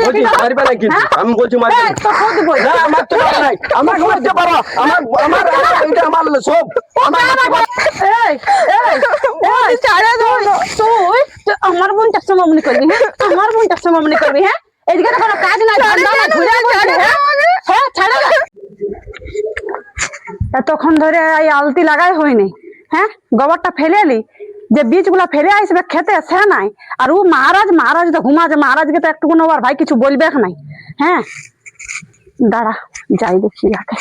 বলছি মারবে না কিন্তু আমি বলছি মারবে না তো খোদ বল না আমার তো মার নাই আমার করতে পারো আমার আমার এটা আমার সব আমার এই এই ছাড়া দাও তুই আমার বোনটা সমামনি করবি হ্যাঁ আমার বোনটা সমামনি করবি হ্যাঁ এদিকে তো কোনো কাজ নাই ধান্দা না ঘুরে বসে হ্যাঁ ছাড়া দাও এতক্ষণ ধরে এই আলতি লাগাই হয়নি হ্যাঁ গোবরটা ফেলে এলি যে বীজগুলা ফেলে আসবে খেতে সে নাই আর ও মহারাজ তো ঘুমাছে মহারাজকে তো একটু আর ভাই কিছু বলবে নাই হ্যাঁ দাঁড়া যাই দেখি আগে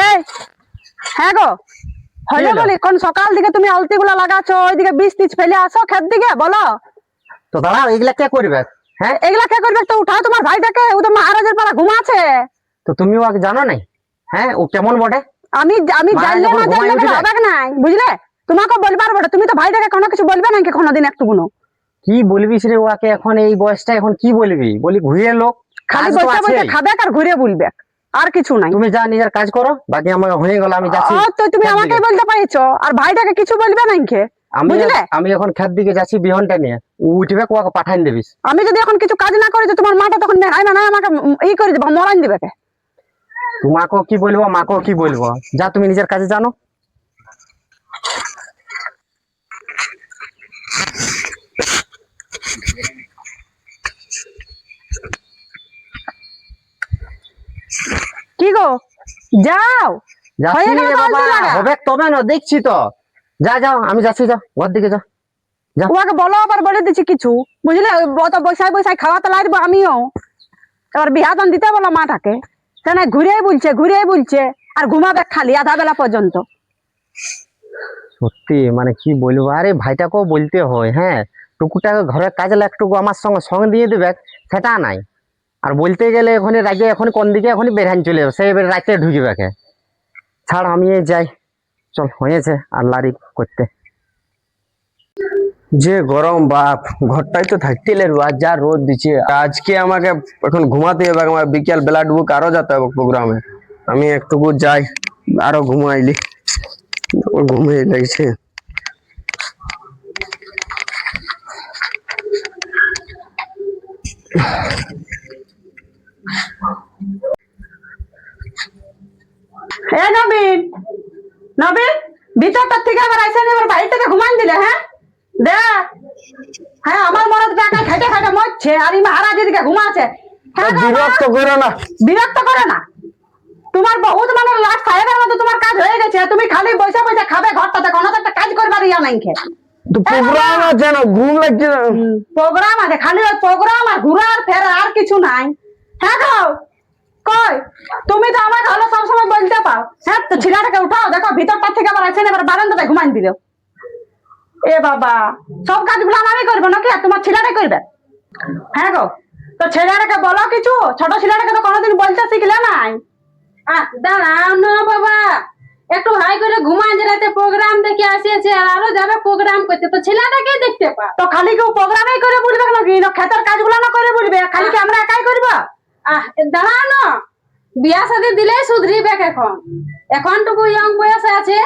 এই হ্যাঁ গো হলে বলি কোন সকাল দিকে তুমি আলতি গুলা লাগাচ্ছ ওইদিকে বীজ টিজ ফেলে আসো খেত দিকে বলো তো দাঁড়াও এগুলা কে করবে হ্যাঁ এগুলা কে করবে তো উঠাও তোমার ভাইটাকে ও তো মহারাজের পাড়া ঘুমাচ্ছে তো তুমি ওকে জানো নাই হ্যাঁ ও কেমন বটে আমি জানলে না জানলে হবে নাই বুঝলে তোমাকে বলবার বটে তুমি তো ভাইটাকে কোনো কিছু বলবে না কি কোনোদিন একটু গুনো কি বলবি রে ওকে এখন এই বয়সটা এখন কি বলবি বলি ঘুরিয়ে লোক খালি কাজ তো বসে বসে আছেই। খাবে আর ঘুরে বলবে আর কিছু নাই তুমি যা নিজের কাজ করো বাকি আমার হয়ে গেল আমি যাচ্ছি ও তো তুমি খেত আমাকে দিকে। বলতে পারছো আর ভাইটাকে কিছু বলবে না কি আমি বুঝলে আমি এখন খেত দিকে যাচ্ছি বিহনটা নিয়ে ও উঠবে ওকে পাঠাই দেবিস আমি যদি এখন কিছু কাজ না করি তো তোমার মাটা তখন মেরাই না আমাকে ই করে দেবো মরান দিবে কে তোমাকেও কি বলবো মাকেও কি বলবো যা তুমি নিজের কাজে জানো কি গো যাও যাচ্ছি হয়ে গেল রে তো বাবা আলতি লাগা। হবে তবে না দেখছি তো যা যাও আমি যাচ্ছি যাও ঘর দিকে যা ওকে বলো আবার বলে দিচ্ছি কিছু বুঝলে অত বৈশাই খাওয়াতে লাগবে আমিও এবার বিহা দান দিতে বলো মাটাকে সে না ঘুরে বলছে আর ঘুমাবে খালি আধা বেলা পর্যন্ত সত্যি মানে কি বলবো আরে ভাইটাকেও বলতে হয় হ্যাঁ টুকুটাকে ঘরের কাজে একটুকু আমার সঙ্গে দিয়ে দেবে সেটা নাই আর বলতে গেলে এখন রাগে এখন কোন দিকে এখন বেরহান চলে যাবে সেই রাতে ঢুকবে কে ছাড় আমি এই যাই চল হয়েছে আর লারি করতে যে গরম বাপ ঘরটাই তো থাকতে লাগবে আর যা রোদ দিচ্ছে আজকে আমাকে এখন ঘুমাতে হবে আমার বিকেল বেলা ডুবুক আরো যেতে হবে প্রোগ্রামে আমি একটুকু যাই আরো ঘুমাইলি ঘুমিয়ে লাগছে এ নবীন নবীন ভিতরটা থেকে আবার আইসেন এবার বাড়িটাকে ঘুমান দিলে হ্যাঁ দে হ্যাঁ আমার মরদ টাকা খাইতে খাইতে মরছে আর এই মহারাজ এদিকে ঘুমাচ্ছে হ্যাঁ গো, বিরক্ত করো না বিরক্ত করে না তোমার বহুত মানে লাস্ট সাহেবের মতো তোমার কাজ হয়ে গেছে তুমি খালি বসে বসে খাবে ঘরটাতে কোনো তো একটা কাজ করবার ইয়া নাই খে তো প্রোগ্রাম আছে না ঘুম লাগছে না প্রোগ্রাম আছে খালি ওই প্রোগ্রাম আর ঘুরার ফেরা আর কিছু নাই হ্যাঁ গো কই তুমি তো আমাকে হলো সবসময় বলতে পাও হ্যাঁ তো ছেলেটাকে উঠাও দেখো ভিতরটা থেকে আবার আছেন এবার বারান্দাতে ঘুমান দিল এ বাবা সব কাজগুলো আমি করবো নাকি আর তোমার ছেলেটাই করবে হ্যাঁ গো তো ছেলেটাকে বলো কিছু ছোট ছেলেটাকে তো কোনোদিন বলতে শিখলে নাই দাঁড়াও না বাবা একটু হাই করে ঘুমান যে রাতে প্রোগ্রাম দেখে আসিয়েছে আর আরো যাবে প্রোগ্রাম করতে তো ছেলেটাকে দেখতে পা তো খালি কেউ প্রোগ্রামই করে বলবে নাকি না ক্ষেতের কাজগুলো না করে বলবে খালি কি আমরা একাই করবো দাঁড়াও না বিয়া শাদী দিলেই শুধরিবে এখন এখন টুকু ইয়ং বয়স আছে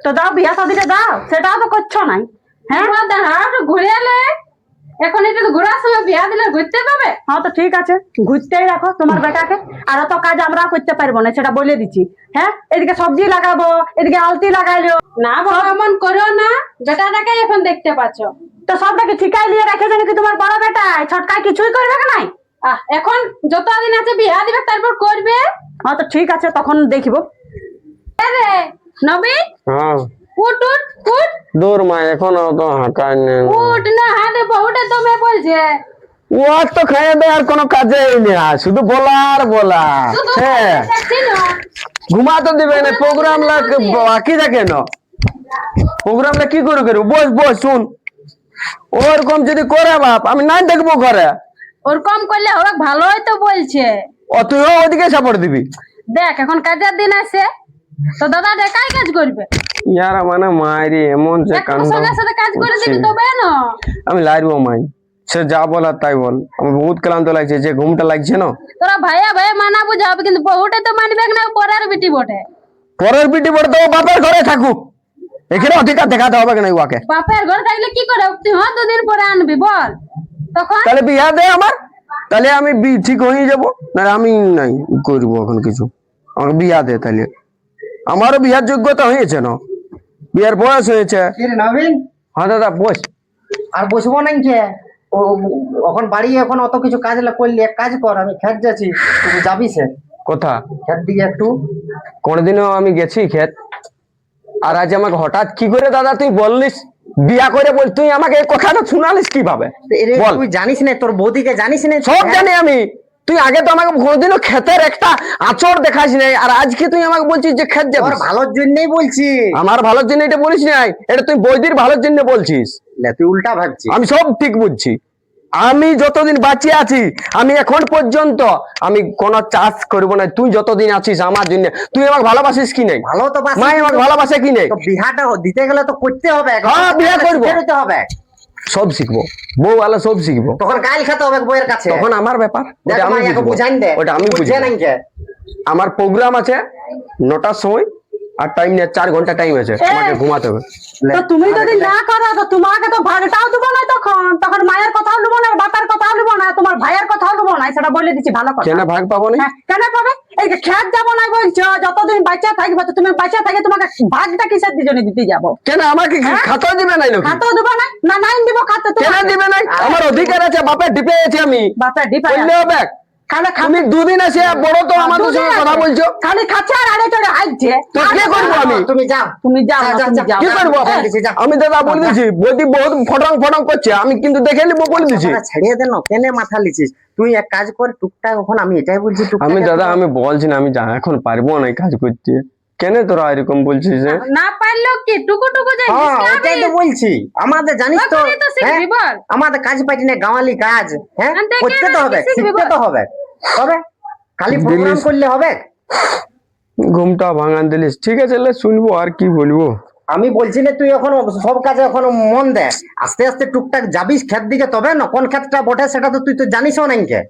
তো দাও বিয়া শাদিটা দাও সেটাও তো করছো নাই হ্যাঁ দাঁড়াও একটু ঘুরে এলে এখন এটা তো ঘোরার সময় বিয়া দিলে ঘুরতে পাবে হ্যাঁ তো ঠিক আছে ঘুরতেই রাখো তোমার বেটাকে আর তো কাজ আমরাও করতে পারবো না সেটা বলে দিচ্ছি হ্যাঁ এদিকে সবজি লাগাবো এদিকে আলতি লাগাইলো না বাবা এমন করো না বেটাটাকে এখন দেখতে পাচ্ছ তো সবটাকে ঠিকাই নিয়ে রেখেছে নাকি তোমার বড় বেটায় ছটকায় কিছুই করবে না নাই এখন যতদিন আছে বিয়া দিবে তারপর করবে হ্যাঁ তো ঠিক আছে তখন দেখবো রে নবীন হ্যাঁ উঠ উঠ উঠ দূর মা এখন তো হাঁটাই নেই উঠ না হাতে বহুটা তুমি বলছে ও আর তো খাইয়ে দেয় আর কোনো কাজে না শুধু বলা আর বলা হ্যাঁ ঘুমাতে দিবে না প্রোগ্রাম বাকি থাকে না প্রোগ্রাম কি করে বস বস শুন ওরকম যদি করে বাপ আমি নাই দেখবো ঘরে ওরকম করলে হবে ভালোই তো বলছে ও তুইও ওদিকে সাপোর্ট দিবি দেখ এখন কাজের দিন আছে তো দাদা একাই কাজ করবে ইয়ার মানে মায়েরি এমন যে একটু কাণ্ড সঙ্গে সাথে কাজ করে দিবি তবে না আমি লাইরবো মাই সে যা বলার তাই বল আমার বহুত ক্লান্ত লাগছে যে ঘুমটা লাগছে না তোরা ভাইয়া ভাইয়া মানা বুঝাবে কিন্তু বহুটা তো মানবে না পরের বিটি বটে পরের বিটি পড়ে তো ও বাপের ঘরে থাকুক, এখানে অধিকার দেখাতে হবে কেন উহাকে? বাপের ঘরে থাকলে কি করে তুই দুদিন পরে আনবি বল তখন? তাহলে বিয়া দে আমার, তাহলে আমি ঠিক হয়ে যাব। না আমি নাই করবো এখন কিছু, আমাকে বিয়া দে তাহলে। আমারও বিয়ার যোগ্যতা হয়েছে না, বিয়ার বয়স হয়েছে। কি রে নবীন, হ্যাঁ দাদা বস। আর বসবো না কে? এখন বাড়ি এখন অত কিছু কাজ করলি, এক কাজ কর, আমি খেত যাচ্ছি, তুই যাবি সে কথা খেত দিকে একটু। কোনদিনও আমি গেছি ক্ষেত, আর আজ আমাকে হঠাৎ কি করে দাদা তুই বললিস বিয়া করে বল? তুই আমাকে এই কথাটা শুনালিস কিভাবে এরে বল? তুই জানিস না, তোর বৌদিকে জানিস না? সব জানি আমি। তুই আগে তো আমাকে কোনোদিনও ক্ষেতের একটা আচর দেখাস নাই, আর আজকে তুই আমাকে বলছিস যে ক্ষেত যাবি। তোর ভালোর জন্যই বলছি। আমার ভালোর জন্য এটা বলিস নাই, এটা তুই বৈদির ভালোর জন্য বলছিস। লে, তুই উল্টা ভাবছিস। আমি সব ঠিক বুঝছি। আমি যতদিন বাঁচিয়ে আছি, আমি এখন পর্যন্ত আমি কোনো চাষ করব না। তুই যতদিন আছিস আমার জন্য, তুই আমাকে ভালোবাসিস কি নেই? ভালো তো বাসি, মাই আমাকে ভালোবাসে কি নেই? তো বিহাটা দিতে গেলে তো করতে হবে। হ্যাঁ, বিয়ে করবো। শিখে নিতে হবে। সব শিখবো, বউ আলো সব শিখবো। তখন গাল খেতে হবে বইয়ের কাছে। তখন আমার ব্যাপার, দেখ, ওটা আমি মাইয়াকে বুঝবো। বুঝাইন দে। ওটা আমি বুঝছে বুঝবো। নাই কে? আমার প্রোগ্রাম আছে 9টার সময়, আর টাইম নেই, 4 ঘন্টা টাইম আছে, আমাকে ঘুমাতে হবে। তো তুমি যদি না করো তো তোমাকে তো ভাগটাও দেবো না, তখন তখন মায়ের কথাও নেবো না, বাপের কথাও নেবো না, তোমার ভাইয়ের কথাও নেবো না, সেটা বলে দিচ্ছি ভালো কথা। কেন ভাগ পাবো না? হ্যাঁ, কেন পাবে? এই যে খেত যাবো না বলছো, যতদিন বাচ্চা থাকবে তো তুমি বাচ্চা থাকে, তোমাকে ভাগটা কিসের দুজনে দিতে যাবো? কেন আমাকে খাতা দিবে নাই নাকি? খাতেও দেবো না, না নাইন দিব খাতে কেন দিবে নাই? আমার অধিকার আছে, বাপের ডিপে আছে, আমি বাপের ডিপা করলে হবে। খালে তুমি দুদিন এসে বড় তো আমাদের সঙ্গে কথা বলছো, খালি খাচ্ছে আর আড়ে চড়ে হাইছে। তো কি করবো আমি? তুমি যাও, তুমি যাও না, যা, তুমি যা, যাও। কি করবো? যা। আমি দাদা বলে দিছি, বৌদি বহুত ফটং ফটং করছে, আমি কিন্তু দেখে নিবো বলে দিছি। তোরা ছাড়িয়ে দেন, কেন মাথা লিছিস? তুই এক কাজ কর, টুকটাক এখন আমি এটাই বলছি, টুকটাক আমি দাদা একটু- আমি বলছি না, আমি এখন পারবো না এই কাজ করতে। কেন তোরা এরকম বলছিস? না পারলেও কি টুকু টুকু যাই হ্যাঁ, ওটাই তো বলছি। আমাদের জানিস তো, তখনই তো হ্যাঁ, শিখবি বল। আমাদের কাজ পাইটি না, গাঁওয়ালি কাজ, হ্যাঁ, আনতে করতে কেন তো হবে, শিখবি শিখতে বল? তো হবে। তবে খালি প্রোগ্রাম দিলিস। করলে হবে? ঘুমটা ভাঙান দিলিস। ঠিক আছে, লে, শুনবো আর কি বলবো। আমি বলছি না, তুই এখন সব কাজে এখন মন দে, আস্তে আস্তে টুকটাক যাবিস ক্ষেত দিকে, তবে না কোন ক্ষেতটা বটে সেটা তো তুই তো জানিসও নাই কে?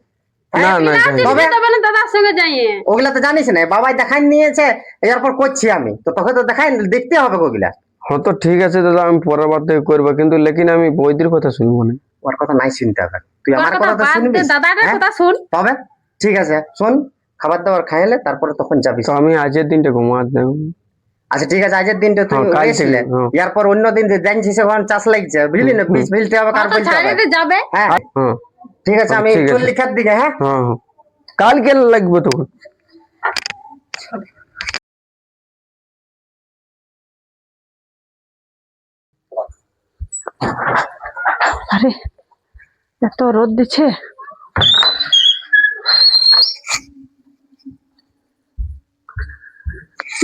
না না না জানি না। তবে- তবে না দাদার সঙ্গে যাইয়ে ওগুলা তো জানিস না, বাবাই দেখাই নিয়েছে, এরপর করছি আমি, তো তোকে তো দেখাই দেখতে হবে ওগুলা। হ্যাঁ তো ঠিক আছে দাদা, আমি পরের বার থেকে করবো, কিন্তু লেকিন আমি বৈদির কথা শুনবো না। ওর কথা নাই শুনতে হবে, তুই তোর আমার কথা কথা তো বাদ দে, শুনবি। দাদাটার কথা শুন। তবে ঠিক আছে, শোন, খাবার দাবার খাইলে তারপরে তখন যাবি। তো আমি আজের দিনটা ঘুমাতে দেব। আচ্ছা ঠিক আছে, আজের দিনটা তুই হ্যাঁ, কাল রেস্ট থেকে, লে। হ্যাঁ। এরপর অন্য দিন যে জানছিস এখন চাষ লাগছে, বুঝলি না, বীজ ফেলতে হবে, কার অত বলতে ছাড়িয়ে হবে। যাবে হ্যাঁ হ্যাঁ ঠিক আছে, আমি ঠিক আছে। চল্লি ক্ষেত দিকে। হ্যাঁ হ্যাঁ হ্যাঁ, কালকে লাগবে তখন। আরে এত রোদ দিচ্ছে,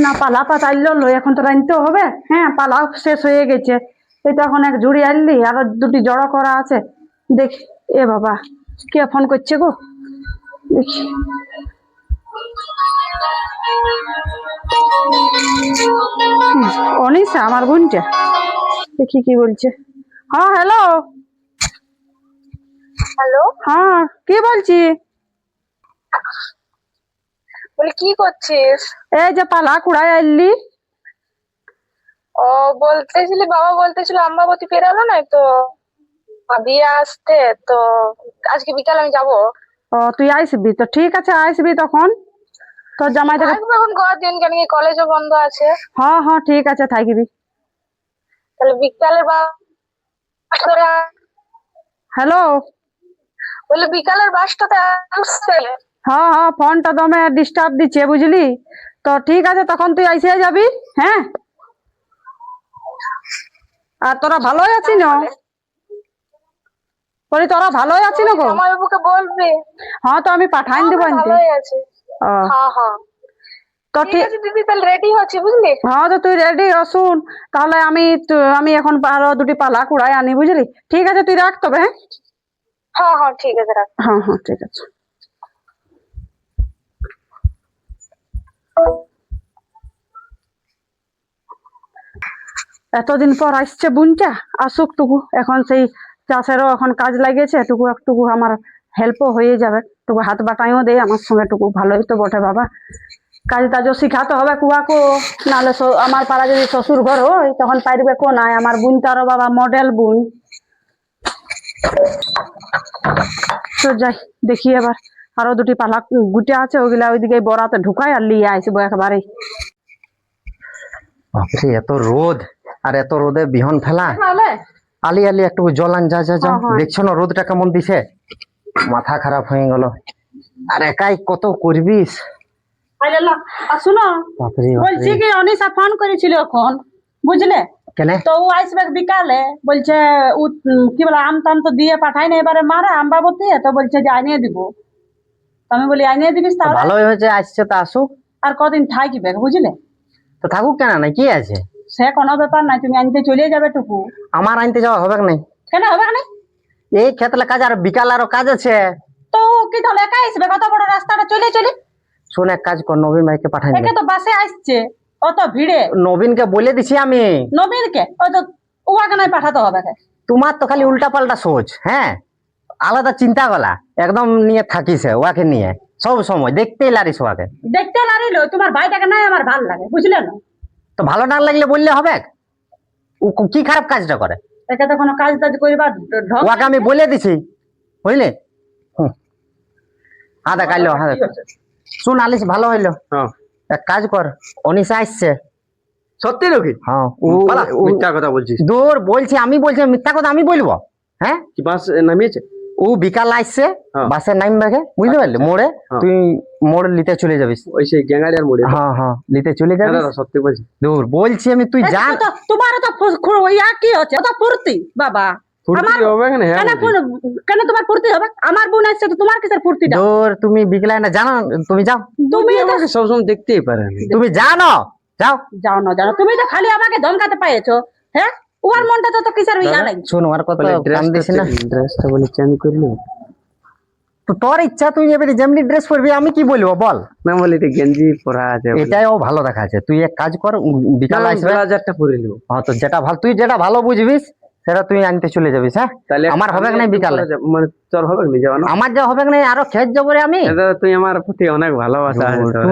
না পালা পাতাইলো লই, এখন তো রাঁধতে হবে। হ্যাঁ, পালাও শেষ হয়ে গেছে, এটা এখন এক ঝুড়ি আনলি, আরো দুটি জড়ো করা আছে। দেখি, এ বাবা কে ফোন করছে গো, দেখি। অনিশা আমার বোনটা, দেখি কি বলছে। হ্যাঁ হ্যালো, হ্যালো, হ্যাঁ কি বলছি? বলি কি করছিস? এই যে পালা কুড়াই আনলি। ও বলতেছিলি, বাবা বলতেছিল আম্বাবতী পেরালো না তো দিয়ে আসতে, তো আজকে বিকাল আমি যাবো। ও তুই আইসবি তো, ঠিক আছে আইসবি তখন, তোর জামাই দেখে। থাকবো এখন কদিন, কেন কি কলেজও বন্ধ আছে। হ্যাঁ হ্যাঁ ঠিক আছে থাকবি। তাহলে বিকালের হ্যালো, বলে বিকালের বাসটাতে আসছে। হ্যাঁ হ্যাঁ ফোনটা দমে ডিস্টার্ব দিচ্ছে বুঝলি, তো ঠিক আছে তখন তুই আইসে যাবি। হ্যাঁ, আর তোরা ভালোই আছি না? বলি তোরা ভালোই আছি না গো? জামাইবাবুকে বলবি। হ্যাঁ তো আমি পাঠাই দিব আনতে। ভালোই আছে। ও, হ্যাঁ হ্যাঁ তো ঠিক আছে দিদি, তাহলে রেডি হচ্ছি বুঝলি। হ্যাঁ তো তুই রেডি শুন, তাহলে আমি এখন আরো দুটি পালা কুড়াই আনি বুঝলি। ঠিক আছে তুই রাখ তবে। হ্যাঁ হ্যাঁ হ্যাঁ ঠিক আছে, রাখ। হ্যাঁ হ্যাঁ ঠিক আছে। এতদিন পর আসছে বোনটা, আসুক টুকু, এখন সেই চাষেরও এখন কাজ লাগিয়েছে, টুকু একটুকু আমার হেল্পও হয়ে যাবে, টুকু হাত বাটাইও দেয় আমার সঙ্গে, টুকু ভালোই তো বটে বাবা, কাজ টাজ শিখাতে হবে কুয়াকো, নাহলে আমার পাড়া যদি শ্বশুর ঘর হয় তখন পারবে কো নাই। আমার বোন তারও বাবা মডেল বোন। তো যাই দেখি এবার আরো দুটি পালা গুটে আছে, ওগুলা ওইদিকে বরাতে ঢুকাই আর লিয়ে আসবো একেবারে। বাপরে এত রোদ, আর এত রোদে বিহন ফেলা। আলি আলি একটু জল আন, যা যা যা। হ্যাঁ। দেখছো না রোদটা কেমন দিছে, মাথা খারাপ হয়ে গেল। আর একাই কত করবিস। শুনো, বাপরে বলছি কি অনিশা ফোন করেছিল এখন, বুঝলে? কেন? তো ও আসবে বিকালে, বলছে ও কি বলে আম টাম তো দিয়ে পাঠাইনি এবারে মারা আম্বাবতী, তো বলছে যে আনিয়ে দিব। তো আমি বলি আনিয়ে দিবিস তাহলে। ভালোই হয়েছে, আসছে তো আসুক। আর কদিন থাকবে বুঝলে? তো থাকুক, কেন না, কি আছে? সে কোনো ব্যাপার নাই, তুমি আনতে চলে যাবে টুকু। আমার আনতে যাওয়া হবে নাই? কেন হবে না? এই ক্ষেতলে কাজ, আর বিকাল আরো কাজ আছে। তো ও কি তাহলে একা আসবে? কত বড় রাস্তাটা চলে চলে। শোন, এক কাজ কর, নবীন ভাইকে পাঠাই একে তো বাসে আসছে অত ভিড়ে। নবীনকে বলে দিছি আমি। নবীনকে ও তো উহাকে নাই পাঠাতে হবে। তোমার তো খালি উল্টা পাল্টা সোচ, হ্যাঁ, আলাদা চিন্তা গলা একদম নিয়ে থাকিস ওয়াকে নিয়ে সব সময়, দেখতেই লারিস ওয়াকে। দেখতে লারিল তোমার ভাইটাকে নাই আমার ভালো লাগে, বুঝলে না? তো ভালো না লাগলে বললে হবে? ও কি খারাপ কাজটা করে? একে তো কোনো কাজ টাজ করিবার ঢং ওয়াকে আমি বলে দিছি, বুঝলে? আদা কাইলো হাদা। শুন আলিস, ভালো হইলো। হ্যাঁ এক কাজ কর, অনিশা আসছে। সত্যি নাকি? হ্যাঁ, পালা, মিথ্যা কথা বলছিস। দূর বলছি, আমি বলছি মিথ্যা কথা আমি বলবো? হ্যাঁ, কি বাস নামিয়েছে? ও বিকাল আসছে, হ্যাঁ। বাসের নামবে, বুঝতে পারলি? মোড়ে হ্যাঁ। তুই মোড় নিতে চলে যাবিস। ওই সেই গ্যাঙ্গারিয়ার মোড়ে? হ্যাঁ হ্যাঁ, নিতে চলে হ্যাঁ যাবি। দাদা, সত্যি বলছি। দূর বলছি আমি, তুই জান। তোমার তো ইয়া কি হচ্ছে, তো ফুর্তি বাবা। ফুর্তি হবে না? হ্যাঁ কেন বলছি। কেন তোমার ফুর্তি হবে? আমার বোন আসছে তো তোমার কিসের ফুর্তিটা? দূর, তুমি বিকেলে না জানো, তুমি যাও। তুমি তো আমাকে সবসময় দেখতেই পারে না। তুমি জানো, যাও। যাও না জানো, তুমি তো খালি আমাকে ধমকাতে পাইছো। হ্যাঁ, ওর মনটা তো কিসের ইয়া লাগে। শোন, আর কথা কান দিস না। ড্রেসটা বলে চেঞ্জ করলো তো তোর ইচ্ছা, তুই এবারে যেমনি ড্রেস পরবি, আমি কি বলবো বল? না, বলে এটা গেঞ্জি পরা আছে, এটাই ও ভালো দেখাচ্ছে। তুই এক কাজ কর, বিকাল আসবে। ব্লাজারটা পরে নিব। হ্যাঁ, তো যেটা ভালো, তুই যেটা ভালো বুঝবিস সেটা তুই আনতে চলে যাবিস। হ্যাঁ, তাহলে আমার হবে না বিকালে। মানে তোর হবে না যাওয়া না? আমার যা হবে না, আরো খেত যাবো রে আমি। দাদা, তুই আমার প্রতি অনেক ভালোবাসা আছে তোর।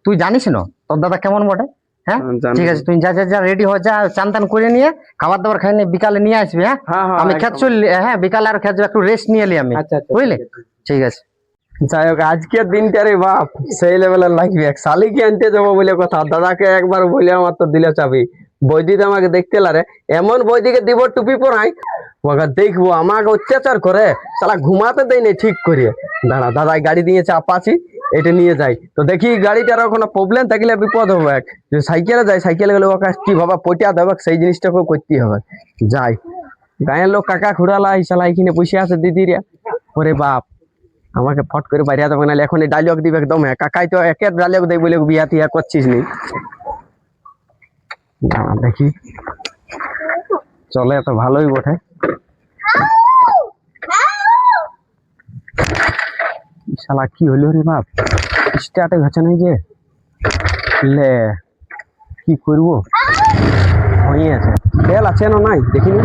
তুই জানিস না তোর দাদা কেমন বটে। হ্যাঁ, জানি। ঠিক আছে, তুই যা যা যা রেডি হয়ে যা, চান টান করে নিয়ে খাবার দাবার খাই নিয়ে বিকালে নিয়ে আসবি। হ্যাঁ, হ্যাঁ, হ্যাঁ, আমি খেত একদম। চললি। হ্যাঁ, বিকালে আর খেত একটু রেস্ট নিয়ে এলি আমি। আচ্ছা, আচ্ছা, বুঝলি? ঠিক আছে। ঠিক আছে। যাই হোক, আজকের দিনটা রে বাপ সেই লেভেলের লাগবে। শালিকে আনতে যাবো বলে কথা, দাদাকে একবার বলে আমার তো দিলে চাবি। বৈদিতে আমাকে দেখতে লারে, এমন বৈদিকে দিব টুপি পরাই, ওকে দেখবো আমাকে অত্যাচার করে, শালা ঘুমাতে দেয় না ঠিক করে। দাঁড়া, দাদাই গাড়ি দিয়েছে আপাচি, এটা নিয়ে যাই। তো দেখি গাড়িটার কোনো প্রবলেম থাকলে বিপদ হবে। যদি সাইকেলে যাই, সাইকেলে গেলে ওকে কিভাবে পটিয়া দেবে সেই জিনিসটাকে করতেই হবে। যাই, গায়ের লোক কাকা খুড়ালা এই শালা এখানে বসে আছে দিদিরা। ওরে বাপ, আমাকে ফট করে বাইরে দেবে, নাহলে এখন এই ডায়লগ দিবে একদম। কাকাই তো একের ডায়লগ দেয় বলে বিয়া টিয়া করছিস নি। দাঁড়া দেখি, চলে তো ভালোই বটে। শালা কি হলো রে বাপ, স্টার্টে হচ্ছে না যে, লে কি করবো, হয়ে আছে তেল আছে না নাই দেখিনি,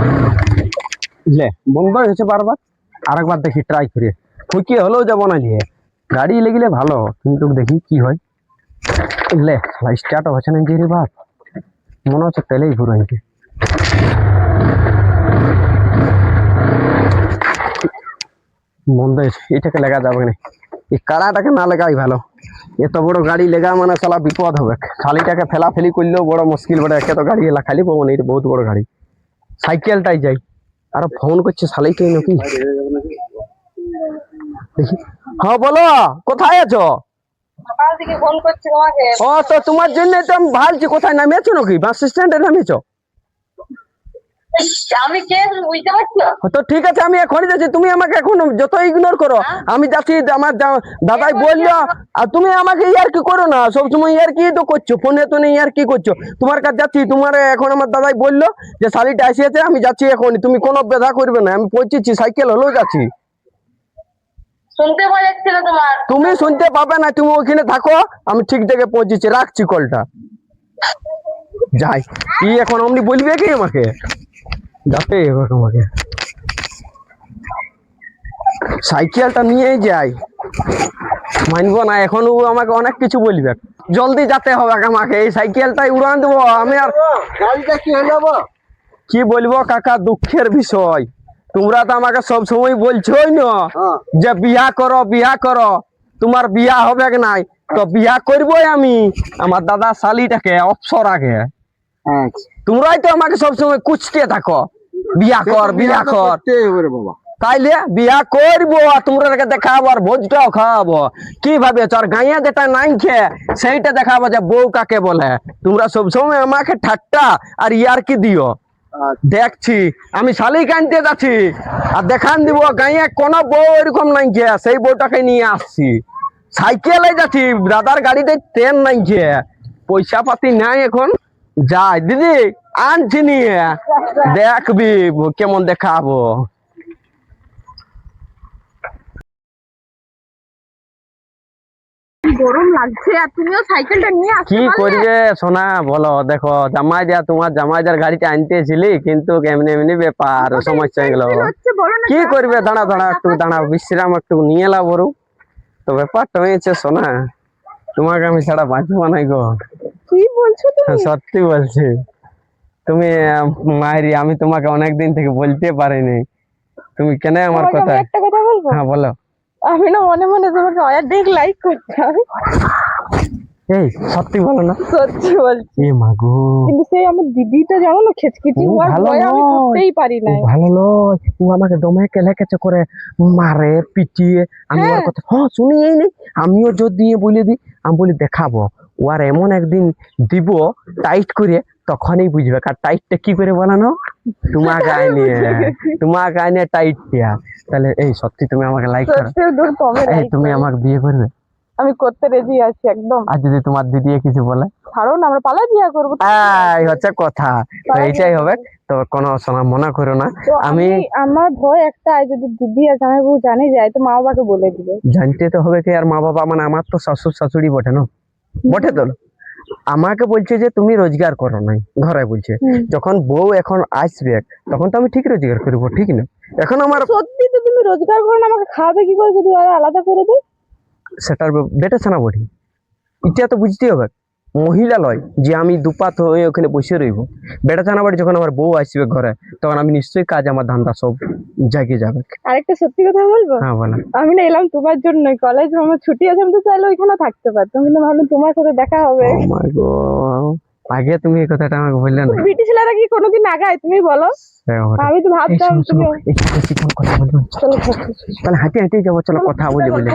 লে বন্ধ হয়েছে বারবার। আরেকবার দেখি ট্রাই করে, ঠুকি হলেও যাবো না নিয়ে, গাড়ি লেগিলে ভালো, কিন্তু দেখি কি হয়। লে স্টার্ট হচ্ছে না যে রে বাপ, মনে হচ্ছে তেলেই ঘুরে হয়েছে। বন্ধ হয়েছে, এটাকে লেগা যাবে না, এই কাড়াটাকে না লেগাই ভালো। এত বড় গাড়ি লেগা মানে শালা বিপদ হবে। খালিটাকে ফেলাফেলি করলেও বড় মুশকিল বটে। একে তো গাড়ি এলা খালি পাবো না, এটা বহুত বড় গাড়ি। সাইকেলটাই যাই, আর ফোন করছে শালাইটাই নাকি, দেখি। হ্যাঁ বলো, কোথায় আছো? সকাল থেকে ফোন করছি তোমাকে। ও তো তোমার জন্য তো আমি ভাবছি, কোথায় নামিয়েছো নাকি? বাস স্ট্যান্ডে নামিয়েছো? আমি কে তুমি বুঝতে পারছো? তো ঠিক আছে, আমি এখনই যাচ্ছি। তুমি আমাকে এখন যত ইগনোর করো, আমি যাচ্ছি। আমার দাদাই বললো, আর তুমি আমাকে ইয়ার কি করো না, সবসময় ইয়ার কি তো করছো, ফোনে তো নেই ইয়ার কি করছো। তোমার কাছে যাচ্ছি, তোমার এখন আমার দাদাই বললো যে শালিটা আসিয়েছে, আমি যাচ্ছি এখনই। তুমি কোনো ব্যথা করবে না, আমি পৌঁছেছি, সাইকেল হলেও যাচ্ছি। শুনতে পাওয়া যাচ্ছিল তোমার। তুমি শুনতে পাবে না, তুমি ওখানে থাকো, আমি ঠিক জায়গায় পৌঁছেছি, রাখছি কলটা। যাই, কি এখন অমনি বলবে কি আমাকে, যাতে এবার আমাকে সাইকেলটা নিয়ে যাই। মানবো না, এখন ও আমাকে অনেক কিছু বলবে। জলদি যেতে হবে আমাকে, এই সাইকেলটাই উড়ান দেবো আমি। আর গাড়িটা কি হলো? কি বলবো কাকা, দুঃখের বিষয়। তোমরা তো আমাকে সব সময় বলছোই না যে বিয়া করো বিয়া করো, তোমার বিয়া হবে কি নাই। তো বিয়া করবোই আমি আমার দাদা শালিটাকে অবসর আগে। তোমরাই তো আমাকে সবসময় কুচতে থাকো, বিয়া কর বিয়া কর। বাবা তাইলে বিয়া করবো আর তোমরা দেখাবো আর ভোজটাও খাওয়াবো। কি ভাবেছ? আর গাঁয়া যেটা নাই খেয়ে সেইটা দেখাবো যে বউ কাকে বলে। তোমরা সবসময় আমাকে ঠাট্টা আর ইয়ার কি দিও। দেখছি আমি শালিক আনতে যাচ্ছি আর দেখান দিব গাঁয়ে কোনো বউ এরকম নাই খেয়ে, সেই বউটাকে নিয়ে আসছি। সাইকেলে যাচ্ছি, দাদার গাড়িতে ট্রেন নাই খেয়ে, পয়সা পাতি নাই এখন। যাই দিদি আনছি নিয়ে, দেখবি কেমন দেখাবো। গরম লাগছে আর তুমিও সাইকেলটা নিয়ে আসতে কি পারলে? করবে সোনা বলো? দেখো জামাই দেয়া, তোমার জামাইদার গাড়িটা আনতেছিলি কিন্তু এমনি এমনি ব্যাপার, সমস্যা হয়ে গেল। হচ্ছে বলো না, কি করবে? দাঁড়া দাঁড়া একটু দাঁড়া, বিশ্রাম একটু নিয়ে এলা বড়। তো ব্যাপারটা হয়েছে সোনা, তোমাকে আমি ছাড়া বাঁচবো নাই গো। কি বলছো তুমি? সত্যি বলছি। তুমি মায়েরি, আমি তোমাকে অনেকদিন থেকে বলতে পারিনি। তুমি কেন আমার তোমাকে কথা। আমি একটা কথা বলবো? হ্যাঁ বলো। আমি না মনে মনে তোমাকে অনেক লাইক করতাম। এই সত্যি বলো না। সত্যি বলছি। এ মাগো, কিন্তু সেই আমার দিদিটা জানো না খেচকিচি, ও ওর ভালো ভয়ে আমি নয়। করতেই পারি না। ও ভালো নয়, ও আমাকে দমে কেলেকেচে করে মারে পিটিয়ে। আমি ওর কথা শুনি এই নেই, আমিও জোর দিয়ে বলে দিই। আমি বলি দেখাবো ও, আর এমন একদিন দিব টাইট করে, তখনই বুঝবে। আর টাইটটা কি করে বলানো? তোমাকে আইনে টাইট দিয়া। তাহলে এই সত্যি তুমি আমাকে লাইক করো? সত্যি দূর কমে এই তুমি আমাকে বিয়ে করবে? আমি করতে রেডি আছি একদম। আর যদি তোমার দিদি কিছু বলে? ছাড়ো না, আমরা পালাই বিয়ে করবো। এই হচ্ছে কথা, তো এইটাই হবে। তো কোনো শোনা মনে করো না। তো আমি আমার ভয় একটাই, যদি দিদি আর জামাই বউ জানে যায় তো মা বাবাকে বলে দিবে। জানতে তো হবে কি, আর মা বাবা মানে আমার তো শ্বশুর শাশুড়ি বটে না, বটে তো। আমাকে বলছে যে তুমি রোজগার করো নাই ঘরে, বলছে যখন বউ এখন আসবে তখন তো আমি ঠিক রোজগার করবো, ঠিক না? এখন আমার সত্যি তো তুমি রোজগার করো না, আমাকে খাওয়াবে কি করে যদি ওরা আলাদা করে দেয়? সেটার বেটা ছানা বটি, এটা তো বুঝতে হবে। মহিলা লয় যে আমি দুপাত হয়ে ওখানে বসে রইব। বেটা ছানা বাড়ি যখন আমার বউ আসবে ঘরে, তখন আমি নিশ্চয়ই কাজ, আমার ধান্দা সব জাগিয়ে যাবে। আরেকটা সত্যি কথা বলবো? হ্যাঁ বলো। আমি না এলাম তোমার জন্য, কলেজ আমার ছুটি আছে, আমি তো চাইলে ওইখানে থাকতে পারতাম, কিন্তু ভাবলাম তোমার সাথে দেখা হবে। Oh my God, আগে তুমি এই কথাটা আমাকে বললে না। বিটি ছেলেরা কি কোনোদিন আগায় তুমি বলো? আমি তো ভাবতাম তুমি চলো তাহলে হাঁটে হাঁটে যাবো, চলো কথা বলি বলে।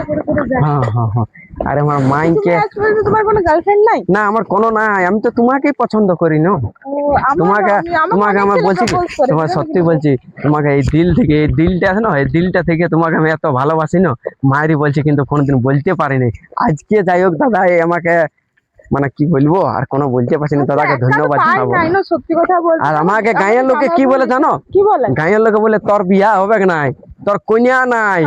হ্যাঁ হ্যাঁ হ্যাঁ। আরে আমার মাইকে, আজ পর্যন্ত তোমার কোনো গার্লফ্রেন্ড নাই? না আমার কোনো নাই, আমি তো তোমাকেই পছন্দ করি না। তোমাকে তোমাকে আমার বলছি কি, তোমার সত্যি বলছি, তোমাকে এই দিল থেকে, এই দিলটা আছে না, এই দিলটা থেকে তোমাকে আমি এত ভালোবাসি না। মায়েরই বলছি কিন্তু কোনোদিন বলতে পারিনি। আজকে যাই হোক দাদা, এই আমাকে মানে কি বলবো, আর কোনো বলতে পারছি না। দাদাকে ধন্যবাদ জানাবো। সত্যি কথা বলছি। আর আমাকে গাঁয়ের লোকে কি বলে জানো? কি বলে? গাঁয়ের লোকে বলে তোর বিয়া হবে নাই, তোর কন্যা নাই,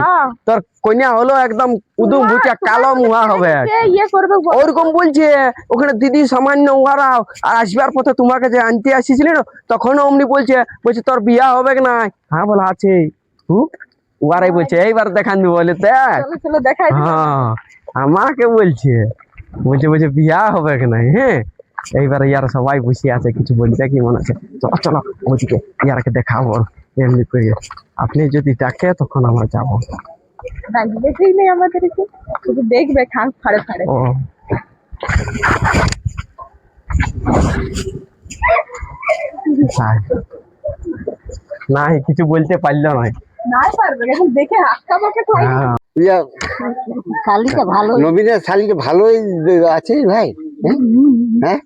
তোর কন্যা হলো একদম উদুম ভুচা কালো মুহা হবে, ইয়ে করবে ওরকম বলছে। ওখানে দিদি সামান্য ওরাও, আর আসবার পথে তোমাকে যে আনতে আসিছিল না, তখন অমনি বলছে তোর বিয়া হবে নাই। হ্যাঁ বলা আছে, ওরাই বলছে এইবার দেখান দিব বলে। দেখ দেখাই হ্যাঁ, আমাকে বলছে বলছে বিয়া হবে নাই। হ্যাঁ এইবার ইয়ার সবাই বসে আছে, কিছু বলছে কি মনে আছে, চলো চলো ওইদিকে ইয়ারকে দেখাবো। এমনি করে আপনি যদি ডাকে তখন আমরা যাবো। দেখেই নেই আমাদেরকে, শুধু দেখবে খান ফাড়ে ফাড়ে। ও নাই কিছু বলতে পারলো নয়। নাই পারবে, এখন দেখে হাক্কা পাকে তো হ্যাঁ শালিটা ভালো। নবীনের শালিকে ভালোই আছে ভাই। হ্যাঁ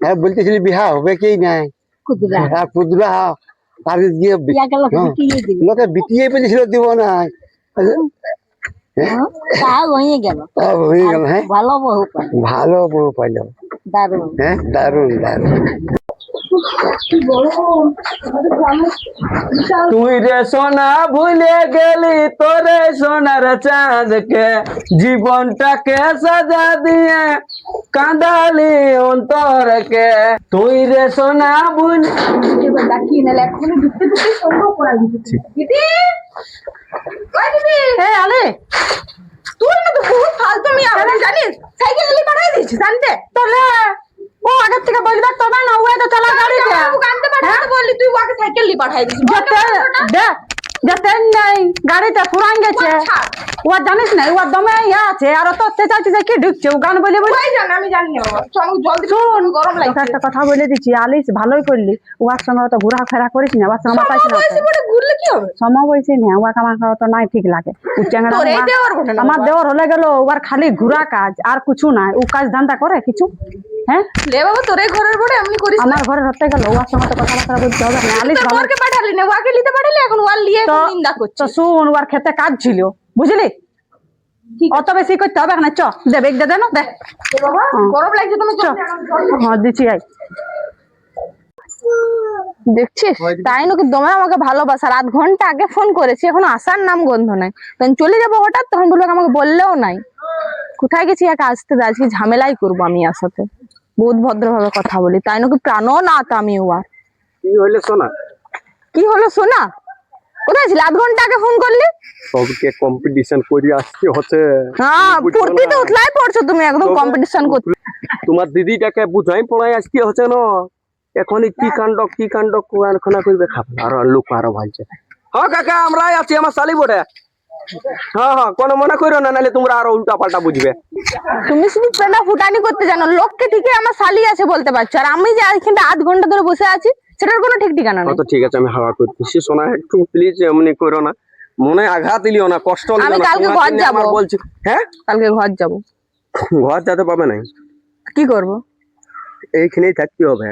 হ্যাঁ বলতেছিলি বিহা হবে কি নাই? আর পুদরা আর গিয়ে লোকে বিটিয়ে পেয়েছিল দিব না, হয়ে গেল। হয়ে গেল। হ্যাঁ ভালো বহু পাই, ভালো বউ পাইল। দারুণ। হ্যাঁ দারুন দারুন। তুই রে সোনা ভুলে গেলি তোরে সোনার চাঁদকে, জীবনটাকে সাজা দিয়ে কাঁদালি অন্তরকে। তুই রে সোনা ভুল ডাকিয়ে নিলে এখনই ঢুকতে ঢুকতে সম্ভব করা দিচ্ছি। দিদি, ওই দিদি, আলে তুই না তো বহুত ফালতু মিয়া হলি জানিস সাইকেল নিয়ে পাঠাই দিয়েছিস জানতে তাহলে ও আগের থেকে বলবে তবে না ও তো চালা গাড়িতে আনতে পাঠাতে বললি তুই ওকে সাইকেল নিয়ে পাঠাই দিয়েছিস দেখ যেতে নেই গাড়িতে পুরান গেছে ও জানিস না ও দমে ইয়া আছে আর তো চেঁচাচ্ছি যে কি ঢুকছে ও গান বলে বলে আমি জানি না চল জলদি শুন গরম লাগে একটা কথা বলে দিচ্ছি আলিস ভালোই করলি ওর সঙ্গে তো ঘোরাফেরা করিস না ওর সঙ্গে আমার পাইছ না ঘুরলে কি হবে সমবয়সী না ওকে আমার তো নাই ঠিক লাগে আমার দেওয়ার হলে গেল ওর খালি ঘুরা কাজ আর কিছু নাই ও কাজ ধান্দা করে কিছু হ্যাঁ লে বাবা তোর ঘরের বড় এমনি করিস আমার ঘরে হতে গেল ওর সঙ্গে তো কথাবার্তা বলতে হবে না আলিস ভালোকে পাঠালি না ওকে নিতে পাঠালি এখন ওর নিয়ে নিন্দা করছিস তো শুন ওর খেতে কাজ ছিল বুঝলি অত বেশি করতে হবে না চ দে বেগ দে না দে বাবা গরম লাগছে তুমি চ হ্যাঁ দিচ্ছি আই দেখছিস তাই নাকি দমে আমাকে ভালোবাসা 8 ঘন্টা আগে ফোন করেছি এখনো আসার নাম গন্ধ নাই তখন চলে যাবো হঠাৎ তখন বলবে আমাকে বললেও নাই কোথায় গেছি একা আসতে আজকে ঝামেলাই করবো আমি আর সাথে বহুত ভদ্রভাবে কথা বলি তাই নাকি প্রাণও না তো আমি আর কি হইলে শোনা কি হলো শোনা কোথায় ছিল 8 ঘন্টা আগে ফোন করলি সবকে কম্পিটিশন করে আসতে হচ্ছে হ্যাঁ পড়তে তো উঠলাই পড়ছো তুমি একদম কম্পিটিশন করতে তোমার দিদিটাকে বুঝাই পড়াই আসতে হচ্ছে না এখন কি কাণ্ড কোয়ারখানা করবে খাবে আর লোক আরো ভালছে হ্যাঁ কাকা আমরাই আছি আমার শালি বটে হ্যাঁ হ্যাঁ কোনো মনে করো না নাহলে তোমরা আরো উল্টা পাল্টা বুঝবে তুমি শুধু প্রেমা ফুটানি করতে জানো লোককে ঠিকই আমার শালি আছে বলতে পারছো আর আমি যে এখানটা 8 ঘন্টা ধরে বসে আছি সেটার কোনো ঠিক ঠিকানা নেই তো ঠিক আছে আমি হাওয়া করতেছি সোনা একটু প্লিজ এমনি করো না মনে আঘাত দিলিও না কষ্ট দিও আমি না কালকে তোমার ঘর জন্য যাবো। আমার বলছি হ্যাঁ কালকে ঘর যাব ঘর যেতে পাবে না কি করব এইখানেই থাকতে হবে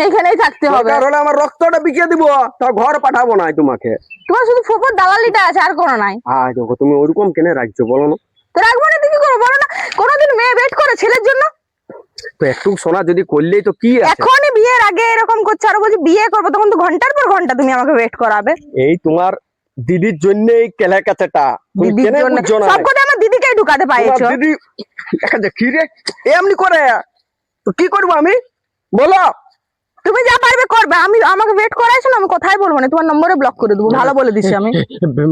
এখানেই থাকতে হবে দরকার হলে আমার রক্তটা বিকিয়ে দিব তা ঘর পাঠাবো না তোমাকে তোমার শুধু ফুফুর দালালিটা আছে আর কোনো নাই দেখো তুমি ওরকম কেন রাখছো বলো না তো রাখবো না তুই কি করবো বলো না কোনোদিন মেয়ে ওয়েট করে ছেলের জন্য তো একটু সোনা যদি করলেই তো কি আছে এখনই বিয়ের আগে এরকম করছে আর বলছি বিয়ে করবো তখন তো ঘন্টার পর ঘন্টা তুমি আমাকে ওয়েট করাবে এই তোমার দিদির জন্য এই কেলাকাচাটা তুমি দিদির কেন জন্য বুঝছো না সবকটা আমার দিদিকেই ঢুকাতে তোমার পাইছো দিদি দেখা যায় কি রে এমনি করে তো কি করবো আমি বলো তুমি যা পারবে করবে আমি আমাকে ওয়েট করাইছো না আমি কথাই বলবো না তোমার নম্বরে ব্লক করে দেবো ভালো বলে দিছি আমি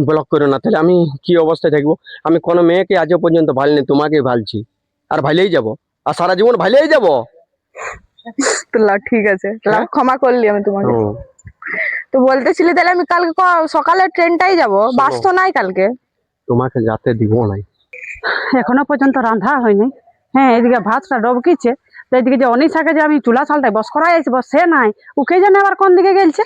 ব্লক করো না তাহলে আমি কি অবস্থায় থাকবো আমি কোনো মেয়েকে আজও পর্যন্ত ভালিনি তোমাকে ভালছি আর ভাইলেই যাব আর সারা জীবন ভাইলেই যাব তো ঠিক আছে ক্ষমা করলি আমি তোমাকে তো বলতেছিলি তাহলে আমি কালকে সকালে ট্রেনটাই যাব বাস তো নাই কালকে তোমাকে যাতে দিব নাই এখনো পর্যন্ত রান্ধা হয়নি হ্যাঁ এদিকে ভাতটা ডবকিছে তো এদিকে যে অনিশাকে যে আমি চুলা চালটাই বস করাই আছি বস সে নাই ওকে জানে আবার কোন দিকে গেলছে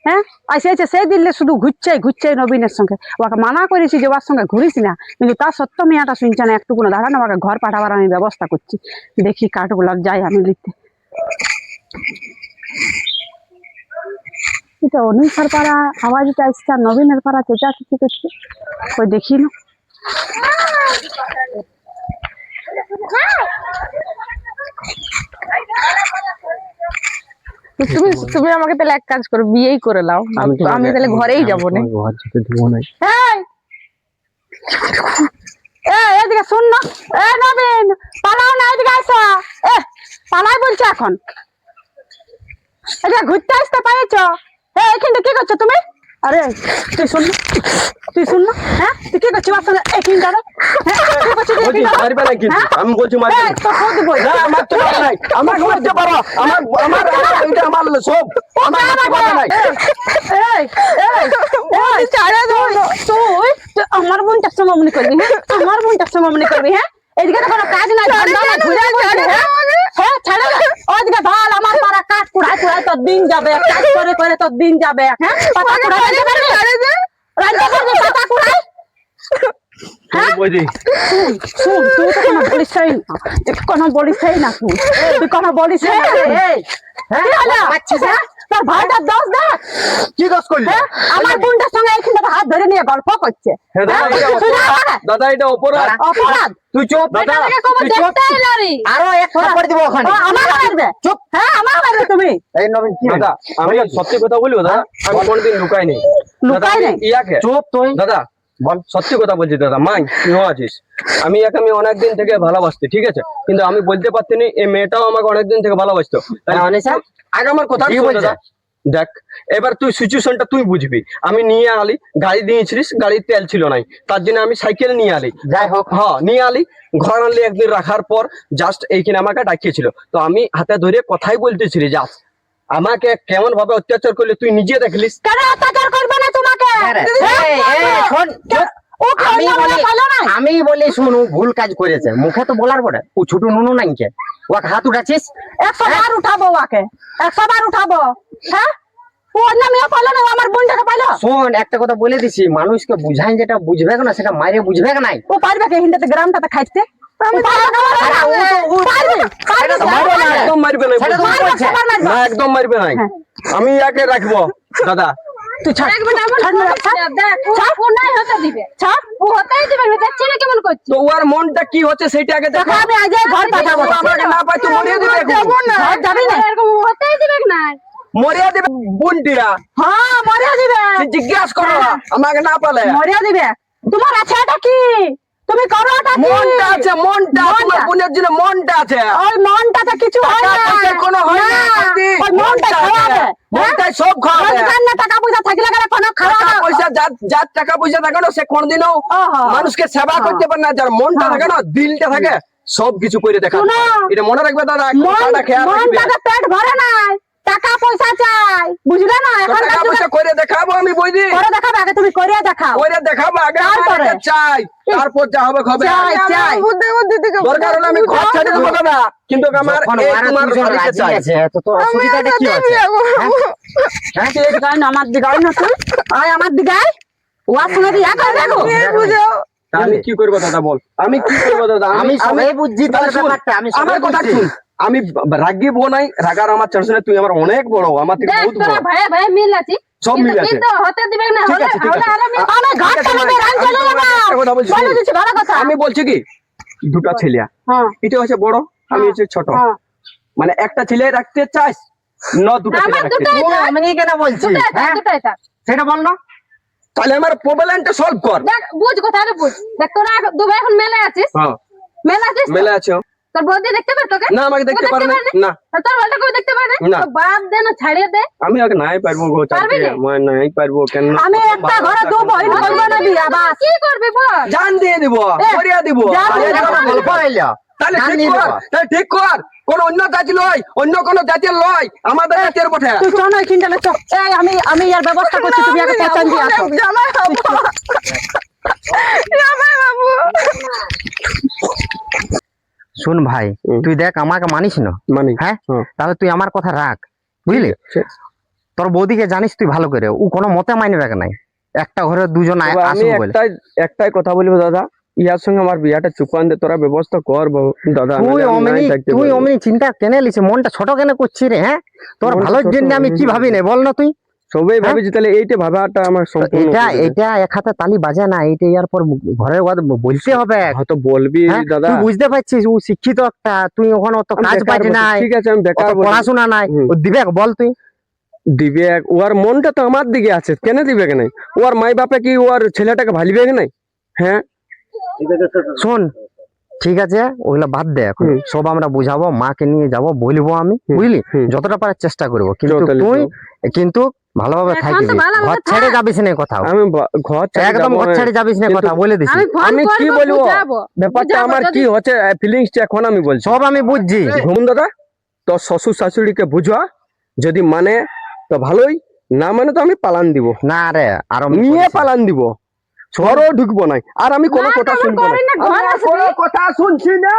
হ্যাঁ আসে সেই দিল্লি শুধু ঘুরছে নবীনের সঙ্গে ওকে মানা করেছি যে ওর সঙ্গে ঘুরিস না কিন্তু তার সত্ত্বেও মেয়েটা শুনছে না একটুকুনো দাঁড়া না ওকে ঘর পাঠাবার আমি ব্যবস্থা করছি দেখি কাঠগুলো যাই আমি লিখতে এটা অনিশার পাড়া আওয়াজটা আসছে আর নবীনের পাড়া চেঁচাচেঁচি করছে ওই দেখি না তুমি আমাকে তাহলে এক কাজ করো বিয়েই করে নাও আমি তাহলে ঘরেই যাবো না ঘর যেতে দিব নাই এদিকে শুন না নবীন পালাও না এদিকে আসো পালাই বলছে এখন এদিকে ঘুরতে আসতে পারছো এখানটা কি করছো তুমি আরে তুই শুন না হ্যাঁ তুই কি করছিস বাসনে এখানটা মারবে না কিন্তু আমি বলছি মারবে না আমার তো নাই আমার করতে পারো আমার এটা আমার সব আমার করতে পারবে না তুই আমার বোনটার সমামনি করবি হ্যাঁ আমার বোনটার সমামনি করবি হ্যাঁ এদিকে তো কোনো কাজ নাই হ্যাঁ ছাড়ে ওদিকে ভাল আমার পাড়া কাঠ কুড়াই তোর দিন যাবে কাজ করে তোর দিন যাবে হ্যাঁ পাতা কুড়াই রান্না করবি পাতা কুড়াই শুন তুই তো কোনো বলিসই না তুই কোনো বলিসই না তোর ভাইটার দোষ দেখ কি দোষ করলি আমার বোনটার সঙ্গে এইখানে হাত ধরে নিয়ে গল্প করছে দাদা এটা অপরাধ অপরাধ তুই চুপ দাদা তুই চুপ আরো এক থাপ্পড় দিব ওখানে আমার মারবে চুপ হ্যাঁ আমার মারবে তুমি এই নবীন কি দাদা আমি সত্যি কথা বলবো দাদা আমি কোনদিন লুকাই নেই লুকাই নেই? ইয়াকে চুপ তুই দাদা বল সত্যি কথা বলছি দাদা মাই তুইও আছিস আমি একে আমি অনেকদিন থেকে ভালোবাসতি ঠিক আছে কিন্তু আমি বলতে পারতিনি এই মেয়েটাও আমাকে অনেকদিন থেকে ভালোবাসতো তাই অনিশা আগে আমার কথা কি শোন বলছে? দাদা দেখ এবার তুই সিচুয়েশনটা তুই বুঝবি। আমি নিয়ে আলি, গাড়ি দিয়েছিলিস, গাড়ির তেল ছিল নাই, তার জন্য আমি সাইকেল নিয়ে আলি। যাই হোক, হ্যাঁ নিয়ে আলি, ঘর আনলি, একদিন রাখার পর জাস্ট এইখানে আমাকে ডাকিয়েছিল, তো আমি হাতে ধরে কথাই বলতেছিলি যে আমাকে কেমন ভাবে অত্যাচার করলে তুই নিজে দেখলিস। কেন অত্যাচার করবে না তোমাকে? শোন, ও কি আমি অন্য বলি, কথা বলে না? আমি বলি শুনু, ভুল কাজ করেছে, মুখে তো বলার পরে ও ছোট নুনু নাই কে, ওকে হাত উঠাচ্ছিস। 100 বার উঠাবো ওকে, 100 বার উঠাবো। হ্যাঁ, ও অন্য মেয়ে পাইলো না, ও আমার বোনটাকে পাইলো। শোন, একটা কথা বলে দিছি, মানুষকে বুঝাই, যেটা বুঝবে না সেটা মাইরে বুঝবে না। ও পারবে কি হিন্দাতে গ্রামটাতে খাইতে? ও পারবে না, পারবে না, মারবে না, একদম মারবে না, সেটা তো মারবে, বলছে। সবার মারবে। না একদম মারবে নাই, আমি একে রাখবো দাদা। তুই ছাড়, একবার এমন ছাড় না, ছাড়। দেখ, ও নাই হতে দিবে, ছাড়। ও হতেই দিবে না, দেখছি না কেমন করছে। তো ওর মনটা কি হচ্ছে সেটা আগে দেখো। তোকে আমি আজ ঘর পাঠাবো। আমাকে না পাই তো মরিয়ে দিবে এখন। ঘর যাবি না? এরকম ও হতেই দিবে না। মরিয়ে দিবে বুনটিরা, হ্যাঁ, মরিয়া দিবে, জিজ্ঞাসা করো আমাকে না পালে। মরিয়া দিবে। তোমার আছে এটা কি? তুমি করো এটা কি? মনটা আছে, মনটা তোমার বোনের জন্য মনটা আছে। ওই মনটাতে কিছু হয় টাকা না। পয়সা কোনো হয় না, কাকি। ওই মনটা মনটা খাওয়াবে। আছে, মনটাই সব খাওয়াবে। রোজগার না, টাকা পয়সা থাকলে কেন কোনো খাওয়া টাকা দাওয়া? পয়সা যার টাকা পয়সা থাকে না সে কোনদিনও ওহো। মানুষকে সেবা করতে পারে না, যার মনটা থাকে না, দিলটা থাকে, সব কিছু করে দেখা। শোনো। এটা মনে রাখবে দাদা, কথাটা খেয়াল রাখবে। মনটাতে পেট ভরে নাই, টাকা পয়সা চাই, বুঝলে না? তো এখন টাকা পয়সা করে দেখাবো আমি বইদি, করে দেখাবে, আগে তুমি করে দেখাও। করে দেখাবো আগে, তারপরে? আমাকে চাই, তারপর যা হবে হবে। চাই, চাই। দরকার হলে আমি ঘর ছেড়ে দেবো দাদা, কিন্তু আমার যখন এই ওরা তোমার দুজন বাড়িতে রাজি চাই। আছে, তো তোর অসুবিধাটা কি আছে? হ্যাঁ? ঠিক আছে, আমার দিগাই না তুই, আয় আমার দিগাই, ওয়ার সঙ্গে দিয়া করবে গো। তা আমি কি করবো দাদা বল, আমি কি করবো দাদা? আমি সবাই বুঝছি তোর তাহলে শোন, ব্যাপারটা, আমি সবাই আমার কথা বুঝছি। শুন, আমি রাগিব নাই, রাগার আমার টেনশনে, তুই আমার অনেক বড়, আমার থেকে দেখ বহুত তোরা বড়, ভাই ভাই মিল আছি, সব মিল আছে। কিন্তু হতে দিবে না। ঠিক হলে আছে, ঠিক হলে আছে। আর আমি আমি ঘর ঠিক আছে, চালাবে, রান আমি চলে তোমাকে যাবো। একটা কথা বলছি, বলে দিচ্ছি ভালো কথা। আমি বলছি কি, দুটা ছেলে, হ্যাঁ, এটা হচ্ছে বড়, আমি হচ্ছে ছোট, হ্যাঁ। মানে একটা ছেলে রাখতে চাস না দুটা ছেলে আমার রাখতে দুটাই চাস? ও, আমি কেন বলছি? দুটাই থাক, হ্যাঁ? দুটাই থাক। সেটা বল না। তাহলে আমার প্রবলেমটা সলভ কর। দেখ বুঝ কথাটা বুঝ। দেখ তোরা দু ভাই এখন মেলে আছিস, হ্যাঁ মেলে আছিস তো? মেলে আছে। তোর বৌদি দেখতে পারে তোকে? না আমাকে দেখতে পারে না, না আর তোর বলটা কেউ দেখতে পারে না। তো বাদ দে না, ছাড়িয়ে দে। আমি আগে নাই পারবো গো, পারবি না? আমি নাই পারবো কেন? আমি একটা ঘরে দু বহিন করবো না বিয়া, বাস। কি করবি বল? জান দিয়ে দিব, করিয়া দিব। জান দিয়ে আরে দিব। জান গল্প হইলো। তাহলে জান ঠিক দিয়ে কর, দিব। তাহলে ঠিক কর, কোন অন্য জাতি লয়, অন্য কোন জাতির লয়, আমাদের জাতির বটে। তুই চল না এখানটালে চল। এই আমি এর ব্যবস্থা করছি, তুমি আগে পেছন দিয়ে আসো। জামাই বাবু, জামাই বাবু। শুন ভাই, তুই দেখ আমাকে মানিস না, মানে হ্যাঁ? তাহলে তুই আমার কথা রাখ, বুঝলি? তোর বৌদিকে জানিস তুই ভালো করে, ও কোনো মতে মানবে নাই, একটা ঘরে দুজন আমি আসুক বলে। একটাই কথা বলবো দাদা, ইয়ার সঙ্গে আমার বিয়াটা চুকান দে, তোরা ব্যবস্থা কর বাবু দাদা। তুই নাহলে আমি অমনি নাই থাকতে তুই পারবো। অমনি চিন্তা কেনে লিছিস, মনটা ছোট কেন করছিস রে? হ্যাঁ, তোর মনটা ভালোর ছোট জন্য আমি কি আমি ভাবি না, বল না তুই? সবাই ভাবিছি, তাহলে এইটা ভাবাটা আমার সম্পূর্ণ এটা করে দে। এটা এক হাতে তালি বাজে না, এটা ইয়ার পর ঘরের কথা বলতে হবে। হয়তো বলবি হ্যাঁ? দাদা, তুই বুঝতে পারছিস ও শিক্ষিত একটা, তুই ওখানে অত আমি কাজ বেকার বাজ বসে- নাই, ঠিক আছে আমি বেকার অত বসে- পড়াশোনা নাই, হুম। ও দিবে বল তুই? দিবে, ওর মনটা তো আমার দিকে আছে, কেন দিবে কেন? ওর মাই বাপে কি ওর ছেলেটাকে ভালিবে নাই? হ্যাঁ শোন, ঠিক আছে ওগুলা বাদ দে এখন, হুম। সব আমরা বুঝাবো, মাকে নিয়ে যাব, বলবো আমি, হুম, বুঝলি? হুম। যতটা পারার চেষ্টা করবো, কিন্তু তাহলে তুই কিন্তু ভালোভাবে এখন তো থাকিস, ভালোভাবে ঘর ছেড়ে যাবিস না কোথাও, আমি ঘর ছেড়ে একদম যাবো ঘর না। ছেড়ে যাবিস না কিন্তু কথা বলে দিছি। আমি ফোন আমি কি করব, বলবো? বুঝাবো। ব্যাপারটা বুঝাবো আমার যদি- কি হচ্ছে ফিলিংসটা এখন আমি বলছি। সব আমি বুঝছি। ঘুম দাদা, তোর শ্বশুর শাশুড়িকে বুঝা, যদি মানে তো ভালোই, না মানে তো আমি পালান দিব, না রে, আরো নিয়ে পালান দিব, ঘরও ঢুকবো না, আর আমি কোনো না, কথা তেমন শুনবো করি না, না, ঘর আমি আর আসবি। কোনো কথা শুনছি না।